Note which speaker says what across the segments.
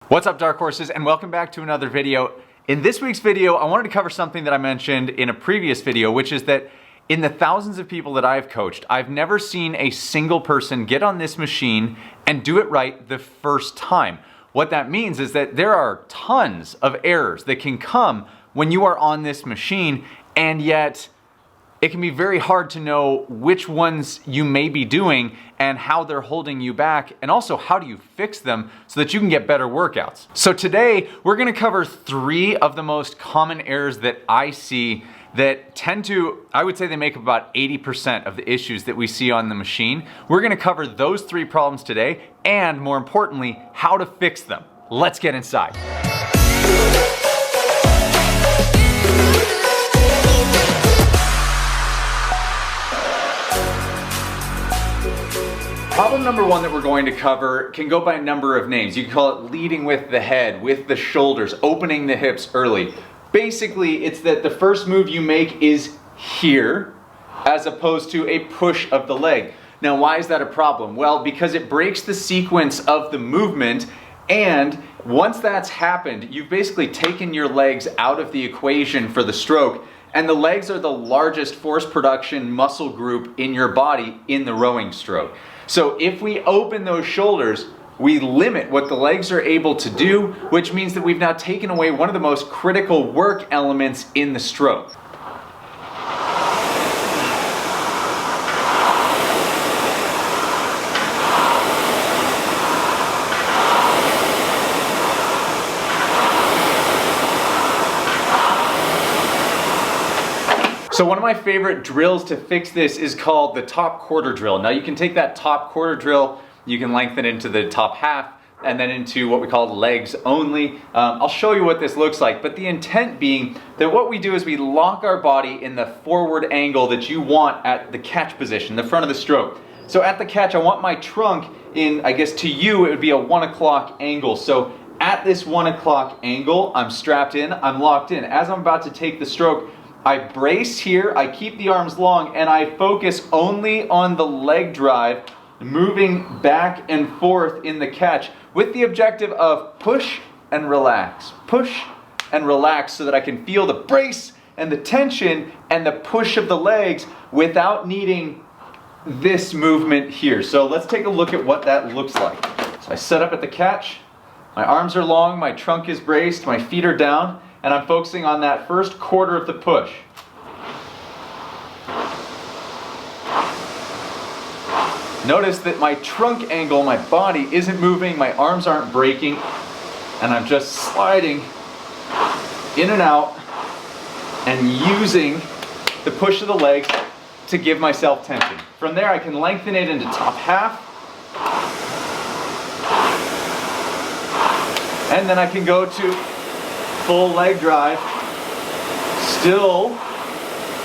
Speaker 1: What's up, Dark Horses, and welcome back to another video. In this week's video, I wanted to cover something that I mentioned in a previous video, which is that in the thousands of people that I've coached, I've never seen a single person get on this machine and do it right the first time. What that means is that there are tons of errors that can come when you are on this machine, and yet it can be very hard to know which ones you may be doing and how they're holding you back, and also how do you fix them so that you can get better workouts. So today we're gonna cover 3 of the most common errors that I see that tend to, I would say they make up about 80% of the issues that we see on the machine. We're gonna cover those 3 problems today, and more importantly, how to fix them. Let's get inside. Problem number 1 that we're going to cover can go by a number of names. You can call it leading with the head, with the shoulders, opening the hips early. Basically, it's that the first move you make is here, as opposed to a push of the leg. Now, why is that a problem? Well, because it breaks the sequence of the movement, and once that's happened, you've basically taken your legs out of the equation for the stroke, and the legs are the largest force production muscle group in your body in the rowing stroke. So if we open those shoulders, we limit what the legs are able to do, which means that we've now taken away one of the most critical work elements in the stroke. So one of my favorite drills to fix this is called the top quarter drill. Now you can take that top quarter drill, you can lengthen it into the top half, and then into what we call legs only. I'll show you what this looks like, but the intent being that what we do is we lock our body in the forward angle that you want at the catch position, the front of the stroke. So at the catch, I want my trunk in, I guess to you, it would be a 1 o'clock angle. So at this 1 o'clock angle, I'm strapped in, I'm locked in. As I'm about to take the stroke, I brace here, I keep the arms long, and I focus only on the leg drive, moving back and forth in the catch with the objective of push and relax so that I can feel the brace and the tension and the push of the legs without needing this movement here. So let's take a look at what that looks like. So I set up at the catch, my arms are long, my trunk is braced, my feet are down, and I'm focusing on that first quarter of the push. Notice that my trunk angle, my body isn't moving, my arms aren't breaking, and I'm just sliding in and out and using the push of the legs to give myself tension. From there, I can lengthen it into top half, and then I can go to full leg drive, still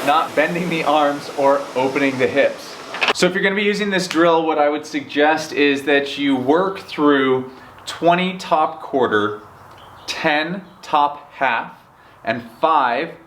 Speaker 1: not bending the arms or opening the hips. So if you're going to be using this drill, what I would suggest is that you work through 20 top quarter, 10 top half, and 5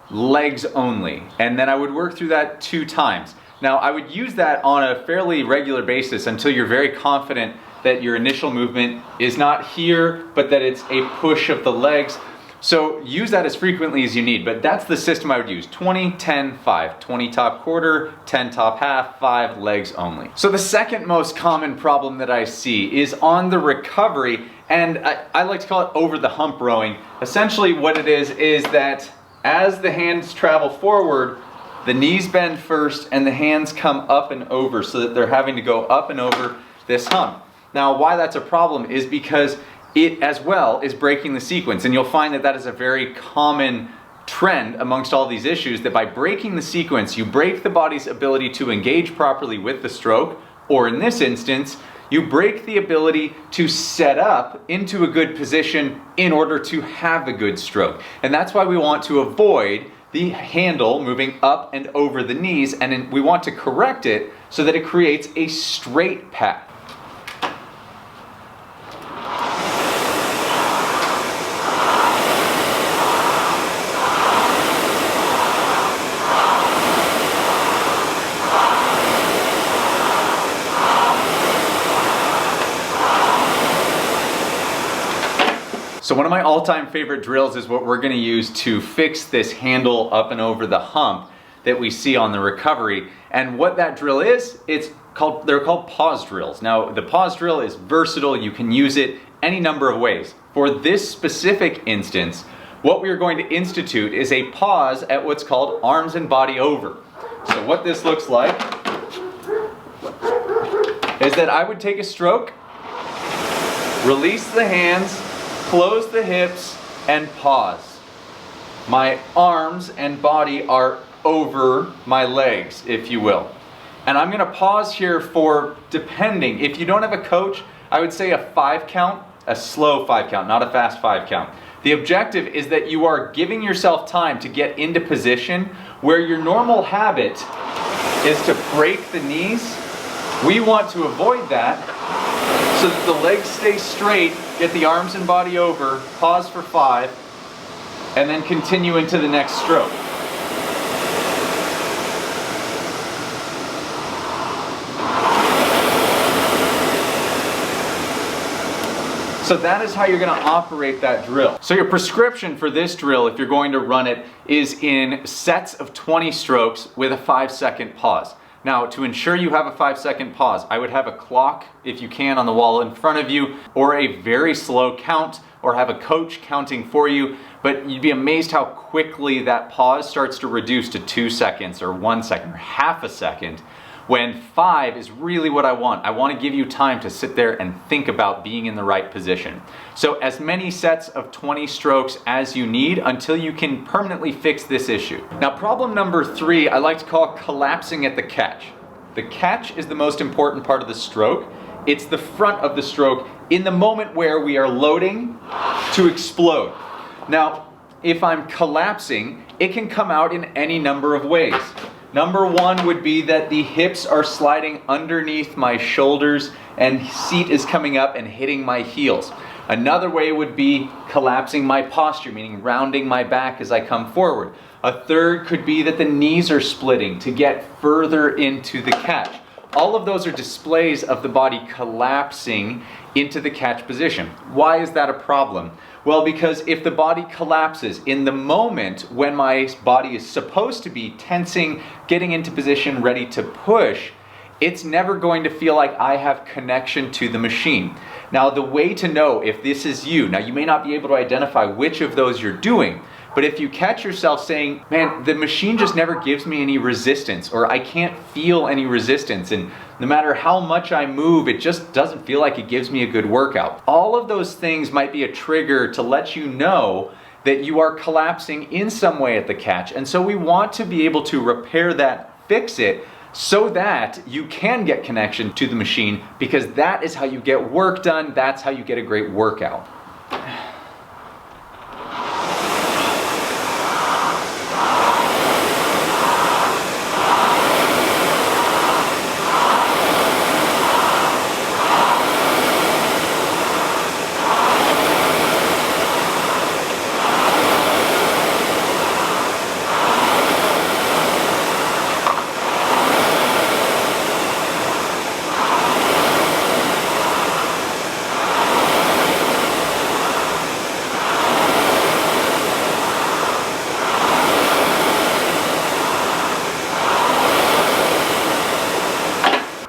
Speaker 1: legs only. And then I would work through that 2 times. Now I would use that on a fairly regular basis until you're very confident that your initial movement is not here, but that it's a push of the legs. So use that as frequently as you need, but that's the system I would use. 20, 10, 5. 20 top quarter, 10 top half, 5 legs only. So the second most common problem that I see is on the recovery, and I like to call it over the hump rowing. Essentially what it is that as the hands travel forward, the knees bend first and the hands come up and over, so that they're having to go up and over this hump. Now why that's a problem is because it as well is breaking the sequence, and you'll find that that is a very common trend amongst all these issues, that by breaking the sequence, you break the body's ability to engage properly with the stroke, or in this instance, you break the ability to set up into a good position in order to have a good stroke. And that's why we want to avoid the handle moving up and over the knees, and we want to correct it so that it creates a straight path. So one of my all-time favorite drills is what we're gonna use to fix this handle up and over the hump that we see on the recovery. And what that drill is, they're called Paws Drills. Now, the Paws Drill is versatile. You can use it any number of ways. For this specific instance, what we are going to institute is a pause at what's called arms and body over. So what this looks like is that I would take a stroke, release the hands, close the hips, and pause. My arms and body are over my legs, if you will. And I'm gonna pause here for, depending, if you don't have a coach, I would say a 5 count, a slow 5 count, not a fast 5 count. The objective is that you are giving yourself time to get into position where your normal habit is to break the knees. We want to avoid that so that the legs stay straight, get the arms and body over, pause for 5, and then continue into the next stroke. So that is how you're gonna operate that drill. So your prescription for this drill, if you're going to run it, is in sets of 20 strokes with a 5-second pause. Now, to ensure you have a 5-second pause, I would have a clock, if you can, on the wall in front of you, or a very slow count, or have a coach counting for you, but you'd be amazed how quickly that pause starts to reduce to 2 seconds, or 1 second, or half a second, when 5 is really what I want. I want to give you time to sit there and think about being in the right position. So as many sets of 20 strokes as you need until you can permanently fix this issue. Now, problem number 3, I like to call collapsing at the catch. The catch is the most important part of the stroke. It's the front of the stroke in the moment where we are loading to explode. Now, if I'm collapsing, it can come out in any number of ways. Number 1 would be that the hips are sliding underneath my shoulders and seat is coming up and hitting my heels. Another way would be collapsing my posture, meaning rounding my back as I come forward. A third could be that the knees are splitting to get further into the catch. All of those are displays of the body collapsing into the catch position. Why is that a problem? Well, because if the body collapses in the moment when my body is supposed to be tensing, getting into position, ready to push, it's never going to feel like I have connection to the machine. Now, the way to know if this is you, now you may not be able to identify which of those you're doing, but if you catch yourself saying, man, the machine just never gives me any resistance, or I can't feel any resistance, and no matter how much I move, it just doesn't feel like it gives me a good workout. All of those things might be a trigger to let you know that you are collapsing in some way at the catch. And so we want to be able to repair that, fix it, so that you can get connection to the machine, because that is how you get work done. That's how you get a great workout.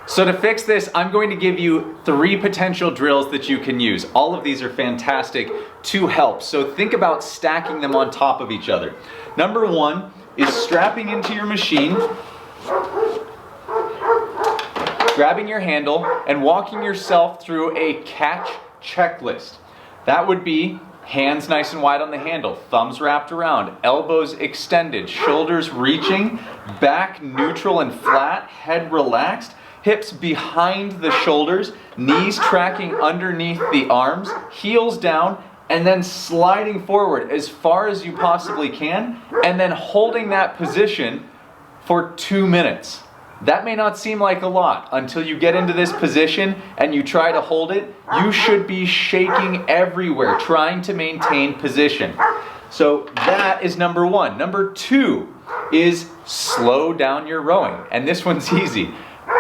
Speaker 1: So to fix this, I'm going to give you 3 potential drills that you can use. All of these are fantastic to help. So think about stacking them on top of each other. Number 1 is strapping into your machine, grabbing your handle, and walking yourself through a catch checklist. That would be hands nice and wide on the handle, thumbs wrapped around, elbows extended, shoulders reaching, back neutral and flat, head relaxed, hips behind the shoulders, knees tracking underneath the arms, heels down, and then sliding forward as far as you possibly can, and then holding that position for 2 minutes. That may not seem like a lot until you get into this position and you try to hold it. You should be shaking everywhere, trying to maintain position. So that is number 1. Number 2 is slow down your rowing. And this one's easy.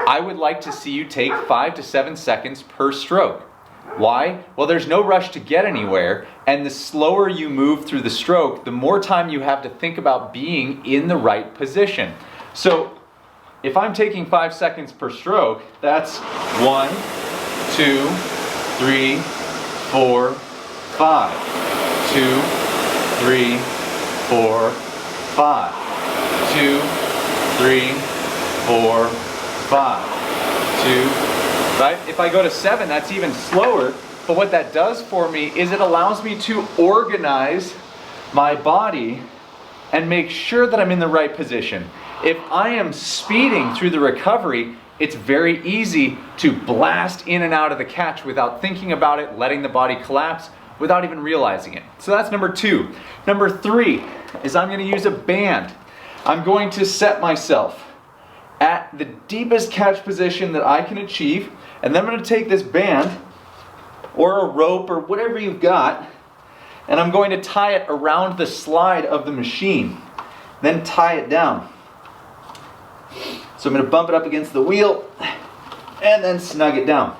Speaker 1: I would like to see you take 5 to 7 seconds per stroke. Why? Well, there's no rush to get anywhere, and the slower you move through the stroke, the more time you have to think about being in the right position. So if I'm taking 5 seconds per stroke, that's 1, 2, 3, 4, 5. 2, 3, 4, 5. 2, 3, 4, 5. 2, right? If I go to 7, that's even slower. But what that does for me is it allows me to organize my body and make sure that I'm in the right position. If I am speeding through the recovery, it's very easy to blast in and out of the catch without thinking about it, letting the body collapse without even realizing it. So that's number 2. Number 3 is I'm going to use a band. I'm going to set myself at the deepest catch position that I can achieve, and then I'm going to take this band or a rope or whatever you've got, and I'm going to tie it around the slide of the machine, then tie it down. So I'm going to bump it up against the wheel and then snug it down.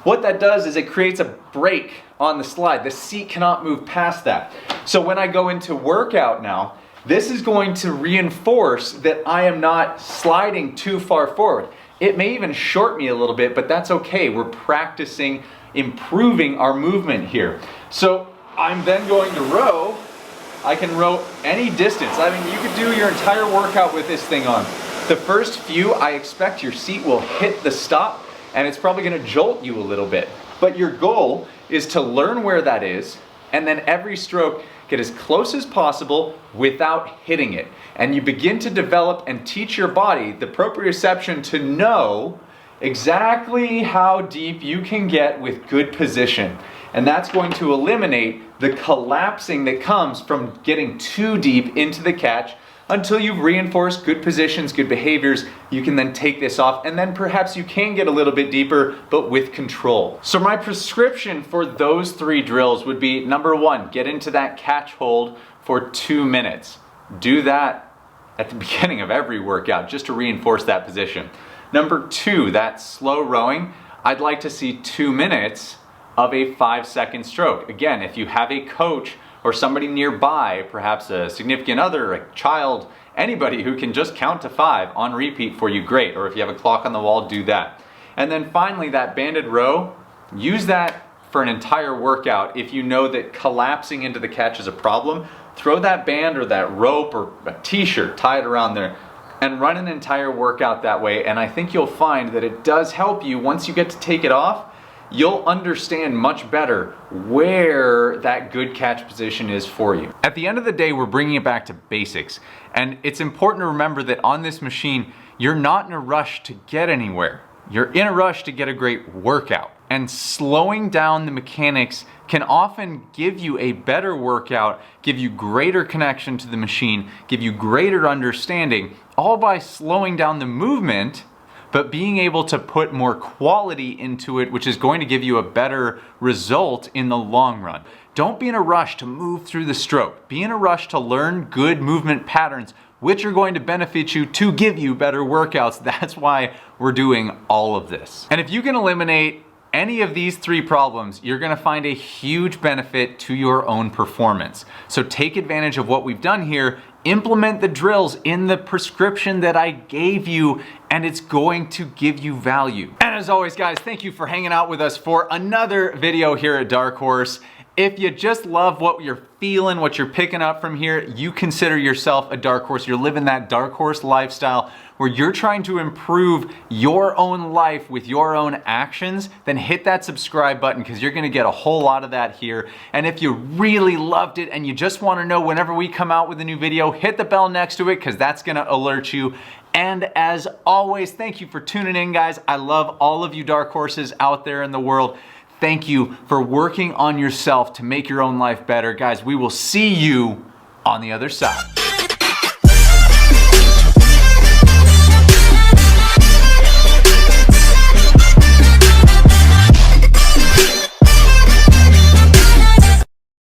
Speaker 1: What that does is it creates a break on the slide. The seat cannot move past that. So when I go into workout now, this is going to reinforce that I am not sliding too far forward. It may even short me a little bit, but that's okay. We're practicing improving our movement here. So I'm then going to row. I can row any distance. I mean, you could do your entire workout with this thing on. The first few, I expect your seat will hit the stop and it's probably going to jolt you a little bit. But your goal is to learn where that is, and then every stroke get as close as possible without hitting it. And you begin to develop and teach your body the proprioception to know exactly how deep you can get with good position. And that's going to eliminate the collapsing that comes from getting too deep into the catch. Until you've reinforced good positions, good behaviors, you can then take this off, and then perhaps you can get a little bit deeper, but with control. So my prescription for those 3 drills would be, number 1, get into that catch hold for 2 minutes. Do that at the beginning of every workout just to reinforce that position. Number 2, that slow rowing, I'd like to see 2 minutes of a 5-second stroke. Again, if you have a coach or somebody nearby, perhaps a significant other, a child, anybody who can just count to 5 on repeat for you, great. Or if you have a clock on the wall, do that. And then finally, that banded row, use that for an entire workout. If you know that collapsing into the catch is a problem, throw that band or that rope or a t-shirt, tie it around there, and run an entire workout that way. And I think you'll find that it does help you. Once you get to take it off, you'll understand much better where that good catch position is for you. At the end of the day, we're bringing it back to basics. And it's important to remember that on this machine, you're not in a rush to get anywhere. You're in a rush to get a great workout. And slowing down the mechanics can often give you a better workout, give you greater connection to the machine, give you greater understanding, all by slowing down the movement, but being able to put more quality into it, which is going to give you a better result in the long run. Don't be in a rush to move through the stroke. Be in a rush to learn good movement patterns, which are going to benefit you to give you better workouts. That's why we're doing all of this. And if you can eliminate any of these 3 problems, you're gonna find a huge benefit to your own performance. So take advantage of what we've done here, implement the drills in the prescription that I gave you, and it's going to give you value. And as always, guys, thank you for hanging out with us for another video here at Dark Horse. If you just love what you're feeling, what you're picking up from here, you consider yourself a Dark Horse. You're living that Dark Horse lifestyle where you're trying to improve your own life with your own actions, then hit that subscribe button because you're gonna get a whole lot of that here. And if you really loved it and you just wanna know whenever we come out with a new video, hit the bell next to it because that's gonna alert you. And as always, thank you for tuning in, guys. I love all of you Dark Horses out there in the world. Thank you for working on yourself to make your own life better. Guys, we will see you on the other side.